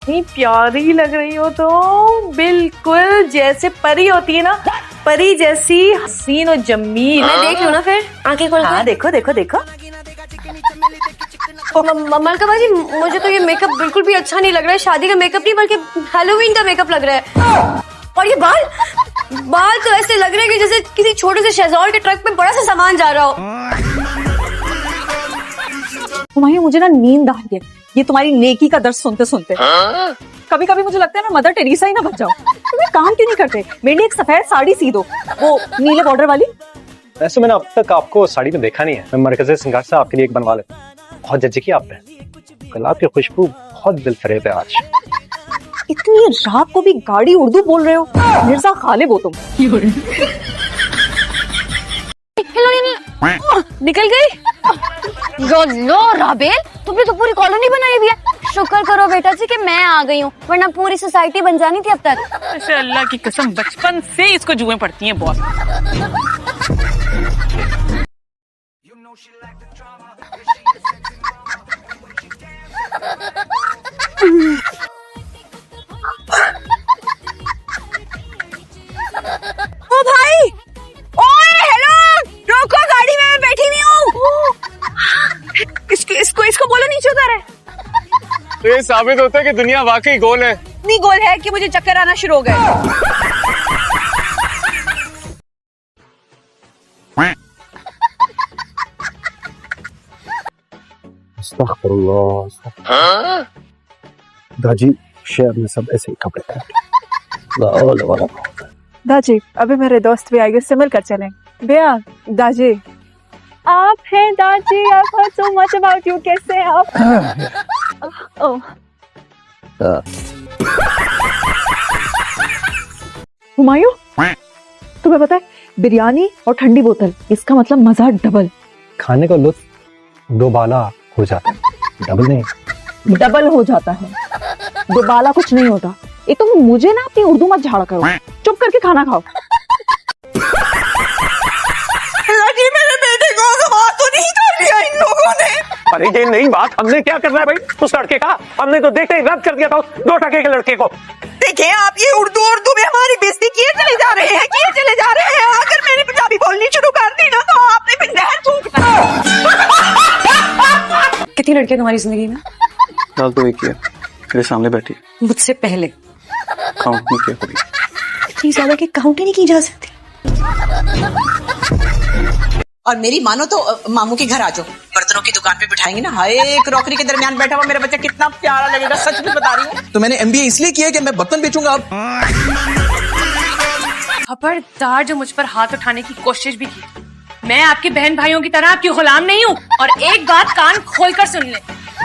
इतनी प्यारी लग रही हो तुम, बिल्कुल जैसे परी होती है ना, परी जैसी हसीन और जमील। मैं देख लूं ना फिर आंखें खोल हाँ के। देखो देखो देखो। मलका बाजी, मुझे तो ये मेकअप बिल्कुल भी अच्छा नहीं लग रहा है। शादी का मेकअप नहीं बल्कि हैलोवीन का मेकअप लग रहा है। और ये बाल बाल तो ऐसे लग रहे हैं कि जैसे किसी छोटे से शेजवान के ट्रक में बड़ा सा सामान जा रहा हो। तुम्हारी मुझे ना नींद आ रही है ये तुम्हारी नेकी का दर्द सुनते सुनते। कभी कभी मुझे लगता है मैं मदर टेरेसा ही ना बन जाऊं। तुम एक काम क्यों नहीं करते, मेरे लिए एक सफेद साड़ी सी दो, वो नीले बॉर्डर वाली। वैसे मैंने अब तक आपको साड़ी में देखा नहीं है। मैं मरकज़े सिंगार से आपके लिए एक बनवा लेता हूं। बहुत जज्जी की आपने, गुलाब की खुशबू बहुत दिल फरेब है आज। इतनी रात को भी गाड़ी उर्दू बोल रहे हो, मिर्जा खालिब हो तुम। निकल गई। लो राबेल, तुमने तो पूरी कॉलोनी बनाई हुई है। शुक्र करो बेटा जी कि मैं आ गई हूँ, वरना पूरी सोसाइटी बन जानी थी अब तक। ऐसे अल्लाह की कसम बचपन से इसको जुएं पड़ती हैं बहुत। ओ भाई, ओए हेलो, रोको गाड़ी में, मैं बैठी हुई हूँ। इसको बोलो नीचे उतारे। तो ये साबित होता है कि दुनिया वाकई गोल है। इतनी गोल है कि मुझे चक्कर आना शुरू हो गए। दाजी शहर में सब ऐसे ही कपड़े पहनते। दाजी अभी मेरे दोस्त भी आएंगे, से मिलकर चलें। भैया दाजी आप हैं दाजी, आप heard so much about you, कैसे हैं आप? ओह हुमायूं, तुम्हें पता है बिरयानी और ठंडी बोतल, इसका मतलब मजा डबल। खाने का लुत्फ दोबाला हो जाता है, डबल नहीं। डबल हो जाता है, दोबाला कुछ नहीं होता। एक तो मुझे ना अपनी उर्दू मत झाड़ा करो, चुप करके खाना खाओ। मेरे बेटे को गवा तो नहीं कर लिया इन लोगों ने। अरे ये नहीं बात, हमने क्या करना है भाई उस लड़के का? हमने तो देखते ही रद्द कर दिया था 2 टके के लड़के को। देखिए आप ये उर्दू में हमारी बेइज्जती किए चले जा रहे हैं, किए चले जा रहे हैं। अगर मैंने पंजाबी बोलनी शुरू कर दी ना तो आपने फिर जहर थूकना। कितनी लड़कियां तुम्हारी जिंदगी में? फिलहाल तो एक ही है, मेरे सामने बैठी। मुझसे पहले काउंट नहीं किया कभी। इतनी ज्यादा कि काउंट ही नहीं की जा सकती। और मेरी मानो तो मामू के घर आ जाओ, बर्तनों की दुकान पे बिठाएंगे ना। हाय क्रॉकरी के दरमियान बैठा हुआ मेरा बच्चा कितना प्यारा लगेगा, सच में बता रही हूँ। तो मैंने MBA इसलिए किया कि मैं बर्तन बेचूंगा अब। खबरदार जो मुझ पर हाथ उठाने की कोशिश भी की, मैं आपके बहन भाइयों की तरह आपकी गुलाम नहीं हूँ। और एक बात कान खोलकर सुन ले,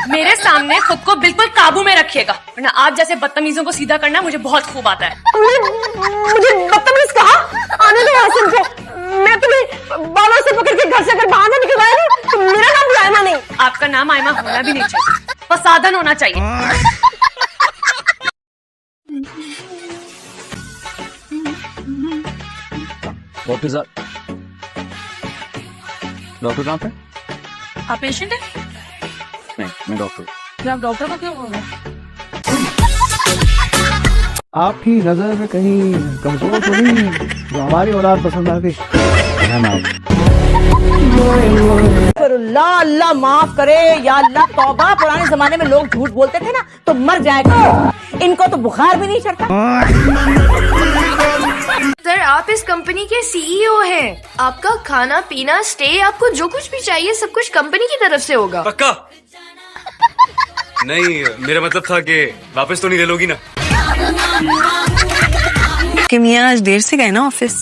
मेरे सामने खुद को बिल्कुल काबू में रखिएगा, वरना आप जैसे बदतमीजों को सीधा करना मुझे बहुत खूब आता है। मुझे बदतमीज कहा? आने दो यहाँ से इनको। मैं तुम्हें बालों से पकड़ के घर से अगर बाहर ना निकलवाया नहीं तो मेरा नाम भी आयमा नहीं। आपका नाम आयमा होना भी नहीं चाहिए, फसादन होना चाहिए। डॉक्टर कहाँ पे? आप पेशेंट है? नहीं, मैं डॉक्टर। फिर आप डॉक्टर को क्यों बोल रहे हैं? आपकी नजर में कहीं कमजोर तो नहीं जो हमारी औलाद पसंद आ गई? अल्लाह अल्लाह माफ करे या अल्लाह तौबा। पुराने जमाने में लोग झूठ बोलते थे ना तो मर जाएगा, इनको तो बुखार भी नहीं चढ़ता। सर आप इस कंपनी के CEO हैं, आपका खाना पीना स्टे, आपको जो कुछ भी चाहिए सब कुछ कंपनी की तरफ से होगा। पक्का? नहीं, मेरा मतलब था कि वापस तो नहीं ले लोगी ना? कि मियाँ आज देर से गए ना ऑफिस?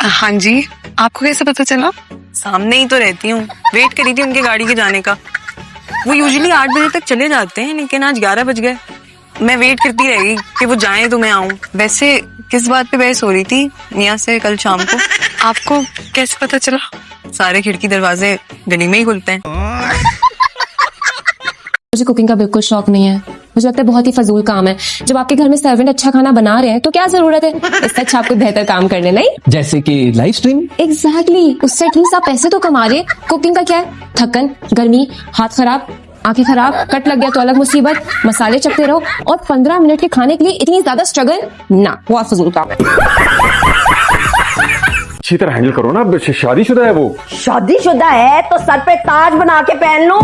हाँ जी, आपको कैसे पता चला? सामने ही तो रहती हूँ, वेट करी थी उनकी गाड़ी के जाने का। वो यूजुअली 8 बजे तक चले जाते हैं, लेकिन आज 11 बज गए। मैं वेट करती रही कि वो जाएं तो मैं आऊँ। वैसे किस बात पे बहस हो रही थी मियाँ से कल शाम को? आपको कैसे पता चला? सारे खिड़की दरवाजे गली में ही खुलते हैं। मुझे कुकिंग का बिल्कुल शौक नहीं है, मुझे लगता है बहुत ही फजूल काम है। जब आपके घर में सर्वेंट अच्छा खाना बना रहे हैं तो क्या जरूरत है इससे अच्छा आपको बेहतर काम करने, नहीं? जैसे कि लाइव स्ट्रीम। एग्जैक्टली, उससे ठीक आप पैसे तो कमा रहे। कुकिंग का क्या है? थकन, गर्मी, हाथ खराब, आंखें खराब, कट लग गया तो अलग मुसीबत, मसाले चखते रहो और 15 मिनट के खाने के लिए इतनी ज्यादा स्ट्रगल ना, बहुत फजूल काम है। अच्छी तरह हैंडल करो ना, शादीशुदा है वो। शादीशुदा है तो सर पे ताज बना के पहन लो।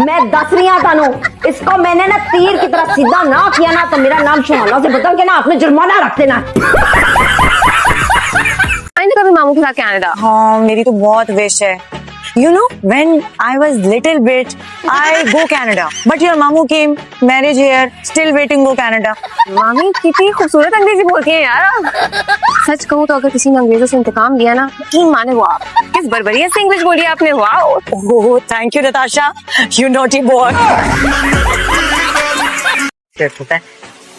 मैं दस रही हूं तानू, इसको मैंने ना तीर की तरह सीधा ना किया ना तो मेरा नाम सुहाना से बदल के ना आपने जुर्माना रख देना। आइंदा कभी मामू के साथ कनाडा। हाँ मेरी तो बहुत विश है। You know, when I was little bit, I go Canada. But your mamu came, marriage here, still waiting go Canada. मामी कितनी खूबसूरत अंग्रेजी बोलती हैं यार आप। सच कहूँ तो अगर किसी ने अंग्रेजों से इंतकाम लिया ना, यकीन माने वो आप। किस बर्बरियत से इंग्लिश बोली आपने, wow. Oh, thank you, Natasha. You naughty boy.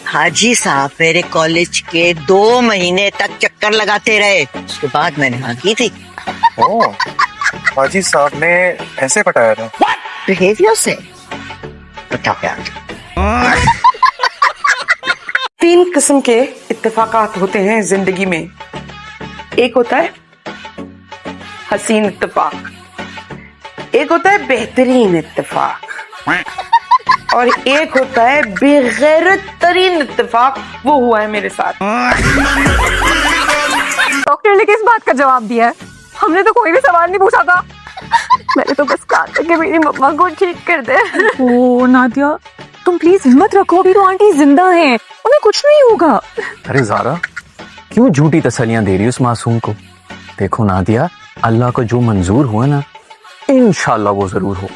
हाजी साहब मेरे कॉलेज के 2 महीने तक चक्कर लगाते रहे, उसके बाद मैंने हाँ की थी। ओह, हाजी साहब ने ऐसे पटाया था? बिहेवियर से पटा प्यार। 3 किस्म के इत्तेफाकात होते हैं जिंदगी में। एक होता है हसीन इत्तेफाक, एक होता है बेहतरीन इत्तेफाक, और एक होता है बेगैरत तरीन इत्तेफाक। वो हुआ है मेरे साथ। डॉक्टर ने किस बात का जवाब दिया है? हमने तो कोई भी सवाल नहीं पूछा था। मैंने तो बस कहा था कि मेरी मम्मा को ठीक कर दे। ओ नादिया, तुम प्लीज हिम्मत रखो, अभी तो आंटी जिंदा हैं, उन्हें कुछ नहीं होगा। अरे ज़ारा, क्यों झूठी तसल्लियां दे रही उस मासूम को? देखो नादिया, अल्लाह को जो मंजूर हुआ ना, इंशाल्लाह वो जरूर हो।